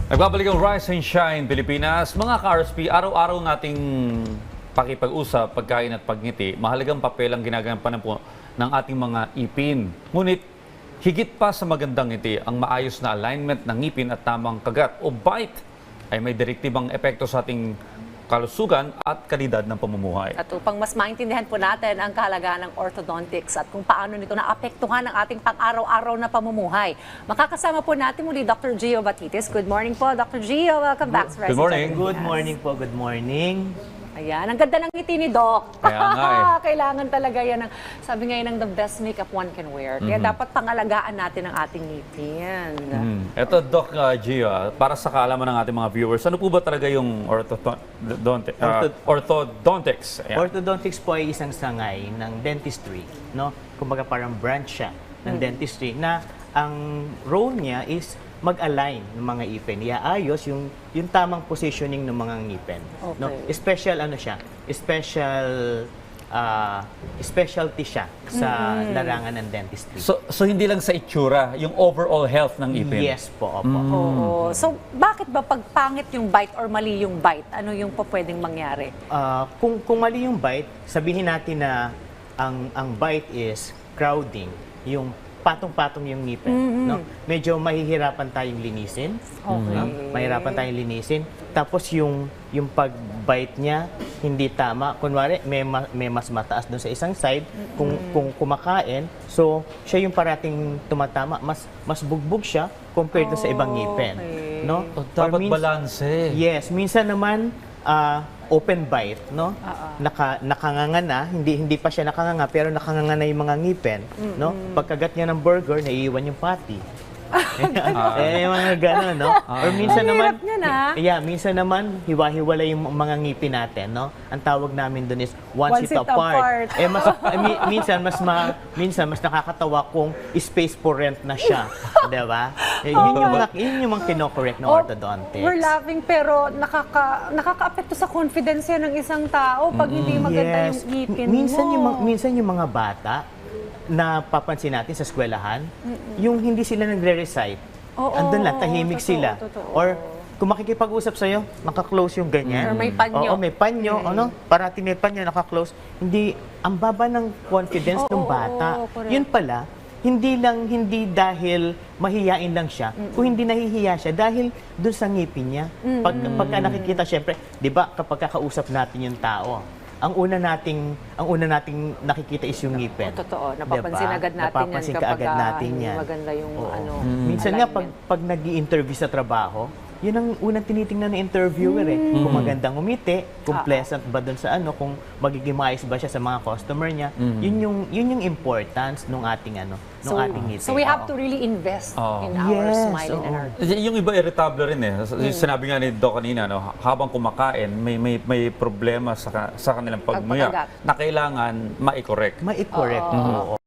Nagbabalik ang Rise and Shine Pilipinas. Mga ka-RSP, araw-araw nating pakipag-usap, pagkain at pagngiti, mahalagang papel ang ginagampanan po ng ating mga ipin. Ngunit, higit pa sa magandang ngiti, ang maayos na alignment ng ngipin at tamang kagat o bite ay may direktibang epekto sa ating kalusugan at kalidad ng pamumuhay. At upang mas maintindihan po natin ang kahalagaan ng orthodontics at kung paano nito naapektuhan ang ating pang-araw-araw na pamumuhay, makakasama po natin muli Dr. Gio Batitis. Good morning po, Dr. Gio. Welcome back sa Rise and Good morning. Shine Good Pilipinas. morning po, good morning. Ayan, ang ganda ng ngiti ni Doc. Kaya nga Kailangan talaga yan. Sabi ngayon ng the best makeup one can wear. Kaya dapat pangalagaan natin ang ating ngipin. Ito, Doc Gio, para sa kaalaman ng ating mga viewers, ano po ba talaga yung orthodontics? Ayan. Orthodontics po ay isang sangay ng dentistry, no? Kumbaga parang branch siya ng dentistry na ang role niya is mag-align ng mga ipin. Iaayos yung tamang positioning ng mga ngipin. No? Okay. Special ano siya? Specialty siya sa larangan ng dentistry. So hindi lang sa itsura, yung overall health ng ipin? Yes po, opo. Oo. So, bakit ba pag pangit yung bite or mali yung bite, ano yung po pwedeng mangyari? Kung mali yung bite, sabihin natin na ang bite is crowding, yung patong-patong yung ngipin. No? Medyo mahihirapan tayong linisin. Okay. No? Mahirapan tayong linisin. Tapos yung pag-bite niya, hindi tama. Kunwari, may mas mataas doon sa isang side. Kung kumakain, so siya yung parating tumatama. Mas bugbog siya compared doon sa ibang ngipin. Okay. No? Dapat Or balanse. Yes, minsan naman open bite, no? Nakanganga na, hindi pa siya nakanganga pero nakanganga na yung mga ngipin, no? Pagkagat niya ng burger, naiiwan yung patty. Mga gano'n, no? Or minsan Ang naman, hirap niyan, ah. yeah, minsan naman hiwa-hiwala yung mga ngipin natin, no? Ang tawag namin doon is once it apart. Minsan mas nakakatawa kung space for rent na siya, 'di ba? Yun yung mga kino-correct na orthodontics. We're laughing pero nakaka-apekto sa confidence yan ng isang tao pag hindi maganda yung ngipin mo. Minsan yung mga bata na papansin natin sa eskwelahan, yung hindi sila nagre-recite. Andun lang, tahimik totoo, sila. totoo. Or kung makikipag-usap sa'yo, naka-close yung ganyan. Or may panyo. Oo, may panyo. Ano? Parating may panyo, naka-close. Hindi, ang baba ng confidence ng bata. correct. Yun pala, hindi dahil mahihiyain lang siya, kung hindi nahihiya siya dahil dun sa ngipin niya. Pagka nakikita, syempre, di ba, kapag kakausap natin yung tao, ang una nating nakikita is yung ngipin. Totoo, napapansin Diba? agad natin Napapansin yan ka kapag agad natin hindi yan. maganda yung Oo. Minsan nga, pag nag-i-interview sa trabaho, yun ang unang tinitingnan ng interviewer Kung magandang umiti, kung pleasant ba dun sa kung magiging maayos ba siya sa mga customer niya. Yun yung importance nung ating ating ngiti. So we have to really invest in our Yes, smile and in our... Yung iba irritable rin eh. Sinabi nga ni Doc kanina, no, habang kumakain, may problema sa kanilang pagmuya Pagkagat. na kailangan ma-correct. Ma-correct. Oo.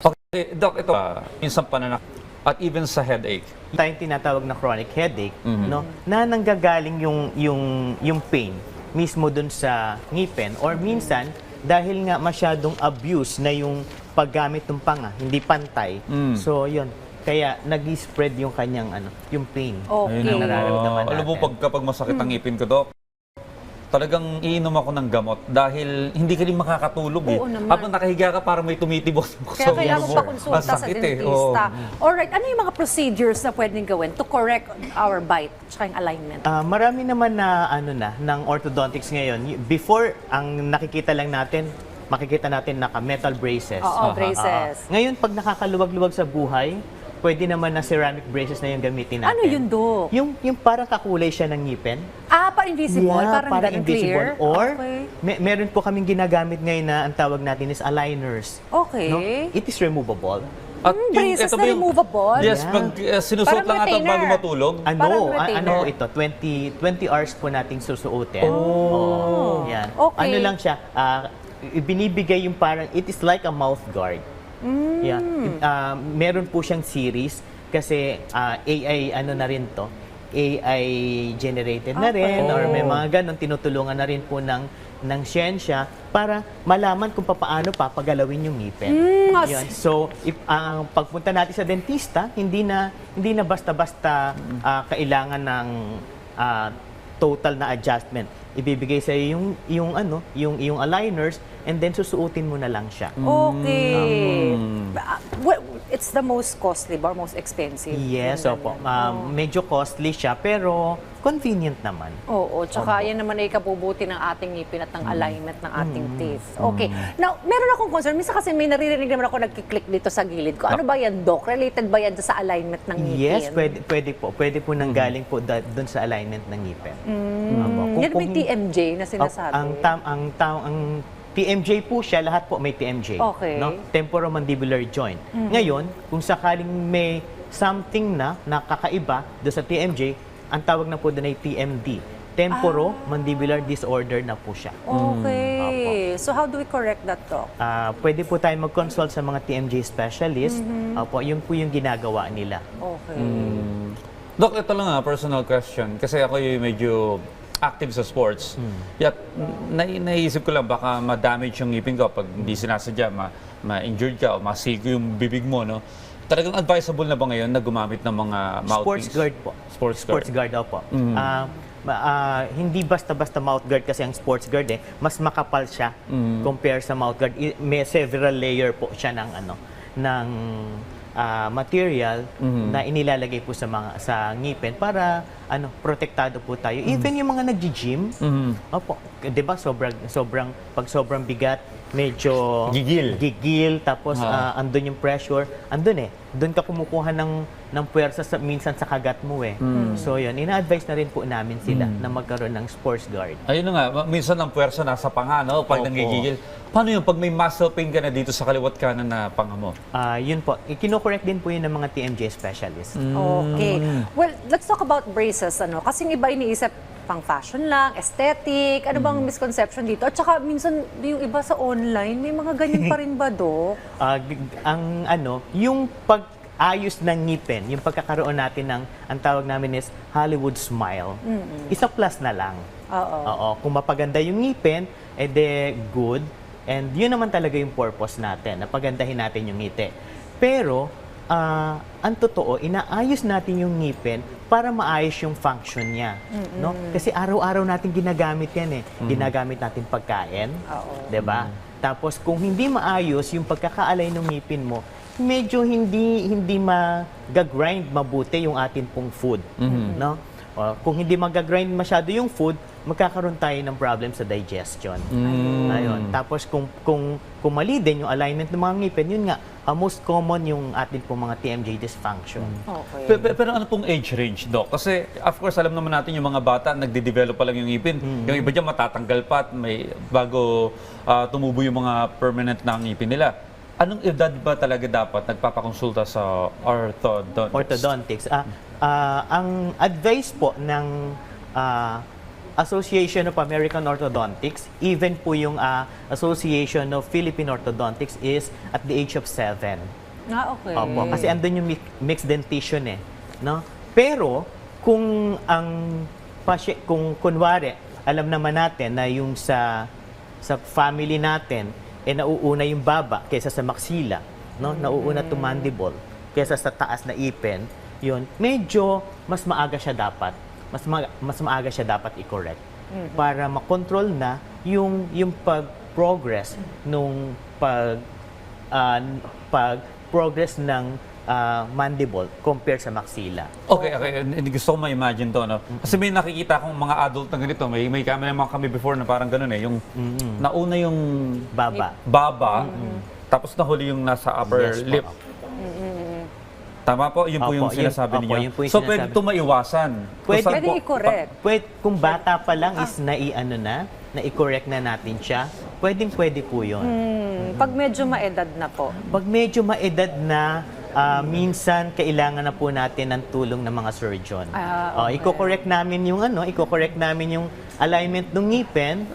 Okay, Doc, ito minsan pananak at even sa headache. Tayong tinatawag na chronic headache, no, na nanggagaling yung pain mismo dun sa ngipin or minsan dahil nga masyadong abuse na yung paggamit ng panga, hindi pantay. So yun, kaya nag-spread yung kanyang yung pain. Okay. Ayun ang nararamdaman Alam mo, natin. kapag masakit ang ngipin ko, Doc, talagang iinom ako ng gamot dahil hindi ka rin makakatulog eh. Oo naman. Habang nakahiga ka, parang may tumitibok Kaya sa kailangan ulo mo. pa konsulta sa Masakit dentista. Alright, ano yung mga procedures na pwedeng gawin to correct our bite at yung alignment? Marami naman na ng orthodontics ngayon. Before, ang nakikita lang natin, makikita natin naka-metal braces. Oo, braces. Ngayon, pag nakakaluwag-luwag sa buhay, pwede naman na ceramic braces na yung gamitin natin. Ano yun, Doc? Yung parang kakulay siya ng ngipin. Parang invisible? Parang ganun invisible. clear? Or, Okay. meron po kaming ginagamit ngayon na ang tawag natin is aligners. Okay. No? It is removable. At braces ito na ba yung- removable? Yes, Yeah. pag sinusuot Parang lang ata retainer. bago matulog. Parang retainer. Ito, 20 hours po nating susuotin. Oo. Yan. Okay. Ano lang siya, ibinibigay yung parang, it is like a mouth guard. Yeah. Meron po siyang series kasi AI na rin to. AI generated na rin or may mga ganon, tinutulungan na rin po ng siyensya para malaman kung paano papagalawin yung ngipin. Yun. So, ang pagpunta natin sa dentista, hindi na basta-basta kailangan ng total na adjustment. Ibibigay sa iyo yung aligners, and then susuotin mo na lang siya. Okay. It's the most costly ba? Most expensive? Yes, Yung opo. ganyan. Medyo costly siya, pero convenient naman. Oo, tsaka yan naman ay kabubuti ng ating ngipin at ng alignment ng ating teeth. Okay. Now, meron akong concern. Minsan kasi may naririnig naman ako nagkiklik dito sa gilid ko. Ano ba yan, Doc? Related ba yan sa alignment ng ngipin? Yes, pwede po. Pwede po nanggaling po doon sa alignment ng ngipin. Opo. Yan may TMJ na sinasabi. Ang TMJ po siya, lahat po may TMJ. Okay. No? Temporomandibular joint. Ngayon, kung sakaling may something na nakakaiba doon sa TMJ, ang tawag na po doon ay TMD. Temporomandibular disorder na po siya. Okay. So how do we correct that, Doc? Pwede po tayo mag-consult sa mga TMJ specialist. Opo, yun po yung ginagawa nila. Okay. Dok, ito lang personal question. Kasi ako yung medyo active sa sports. Yat, naisip ko lang baka ma-damage yung ngipin ko pag hindi sinasadya, ma-injured ka o masigo yung bibig mo, no? Talagang advisable na ba ngayon na gumamit ng mga Sports mouthpiece? guard po. Sports guard. Opo. Hindi basta-basta mouth guard kasi ang sports guard mas makapal siya compare sa mouth guard. May several layer po siya ng material na inilalagay po sa ngipin para protektado po tayo. Even yung mga nagji-gym, opo, 'di ba pag sobrang bigat, medyo gigil tapos andun yung pressure, doon ka kumukuha ng puwersa minsan sa kagat mo So yun, ina-advise na rin po namin sila na magkaroon ng sports guard. Ayun na nga, minsan ang puwersa nasa panga, no? Pag Opo. nanggigigil. Paano yun? Pag may muscle pain ka na dito sa kaliwat kanan na panga mo? Yun po, kino-correct din po yun ng mga TMJ specialist. Okay. Well, let's talk about braces. Kasi yung iba iniisip, pang fashion lang, aesthetic, ano bang misconception dito? At saka minsan yung iba sa online, may mga ganyan pa rin ba, Doc? Yung pag-ayos ng ngipin, yung pagkakaroon natin ang tawag namin is Hollywood smile, isa plus na lang. Oo. Kung mapaganda yung ngipin, good. And yun naman talaga yung purpose natin, na pagandahin natin yung ngiti. Pero, ang totoo, inaayos natin yung ngipin para maayos yung function niya. No? Kasi araw-araw natin ginagamit yan Ginagamit natin pagkain. Diba? Tapos kung hindi maayos yung pagkakaalay ng ngipin mo, medyo hindi mag-grind mabuti yung atin pong food. No? Kung hindi mag-grind masyado yung food, magkakaroon tayo ng problem sa digestion. Ayun. Tapos kung mali din yung alignment ng mga ngipin, yun nga, most common yung atin pong mga TMJ dysfunction. Okay. Pero ano pong age range, Doc? Kasi of course, alam naman natin yung mga bata, nagde-develop pa lang yung ngipin. Yung iba dyan matatanggal pa at bago tumubo yung mga permanent na ngipin nila. Anong edad ba talaga dapat nagpapakonsulta sa Orthodontics. Ang advice po ng Association of American Orthodontics, even po yung Association of Philippine Orthodontics is at the age of 7. Okay. Opo, kasi andun yung mixed dentition no? Pero kung kung kunwari, alam naman natin na yung sa family natin nauuna yung baba kaysa sa maxilla, no? Nauuna to mandible kaysa sa taas na ipin, yun, medyo mas maaga siya dapat. Mas maaga siya dapat i-correct para makontrol na yung pag-progress nung pag-progress ng mandible compared sa maxilla. Okay. Hindi gusto ko ma-imagine to, no? Kasi may nakikita akong mga adult na ganito, may kami before na parang ganun yung nauna yung baba, tapos nahuli yung nasa upper Yes, lip. Tama po, yun po yung sinasabi ninyo. Yun po yung So pwede ito maiwasan. Pwede i-correct. Kung bata pa lang is na-i-correct na natin siya, pwede po yun. Pag medyo maedad na po. Pag medyo maedad na, minsan kailangan na po natin ng tulong ng mga surgeon. Okay. Iko-correct namin yung alignment ng ngipin,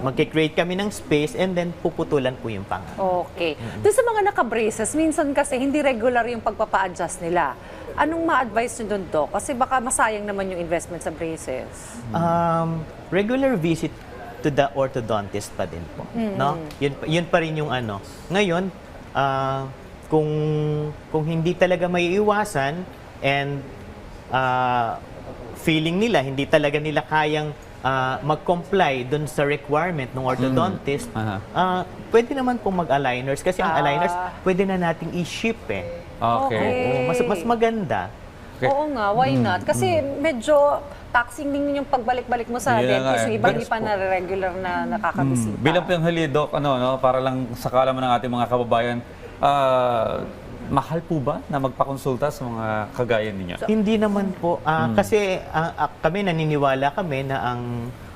magkikreate kami ng space, and then puputulan po yung panga. Okay. Doon sa mga naka-braces, minsan kasi hindi regular yung pagpapa-adjust nila. Anong ma-advise nyo doon, Doc? Kasi baka masayang naman yung investment sa braces. Regular visit to the orthodontist pa din po, no? Yun pa rin yung ano. Ngayon, kung hindi talaga may iwasan and feeling nila hindi talaga nila kayang mag-comply dun sa requirement ng orthodontist, pwede naman pong mag-aligners kasi ang aligners pwede na nating i-ship eh. Okay. Oo, mas maganda. Okay. Oo nga, why not? Kasi medyo taxing din yung pagbalik-balik mo sa Yun na nga dentist. eh. Yung iba hindi pa na regular na nakakabisita. Bilang panghali, Doc, para lang sa kaalaman ng ating mga kababayan, mahal po ba na magpakonsulta sa mga kagaya ninyo? Hindi naman po. Kasi kami naniniwala kami na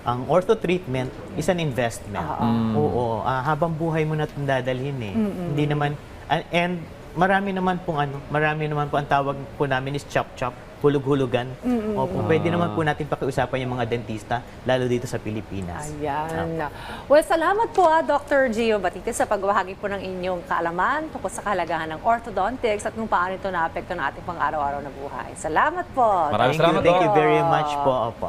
ang ortho treatment is an investment. Oo. Habang buhay mo na itong dadalhin eh. Hindi naman, and marami naman po ang tawag po namin is chop-chop, hulug-hulugan. Opo, pwede naman po natin pakiusapan yung mga dentista, lalo dito sa Pilipinas. Ayan. Well, salamat po Dr. Gio Batites sa pagbahagi po ng inyong kaalaman tungkol sa kahalagahan ng orthodontics at kung paano ito naapekto ng ating pang-araw-araw na buhay. Salamat po. Maraming Thank you, salamat, thank you Doc. very much po. Opo.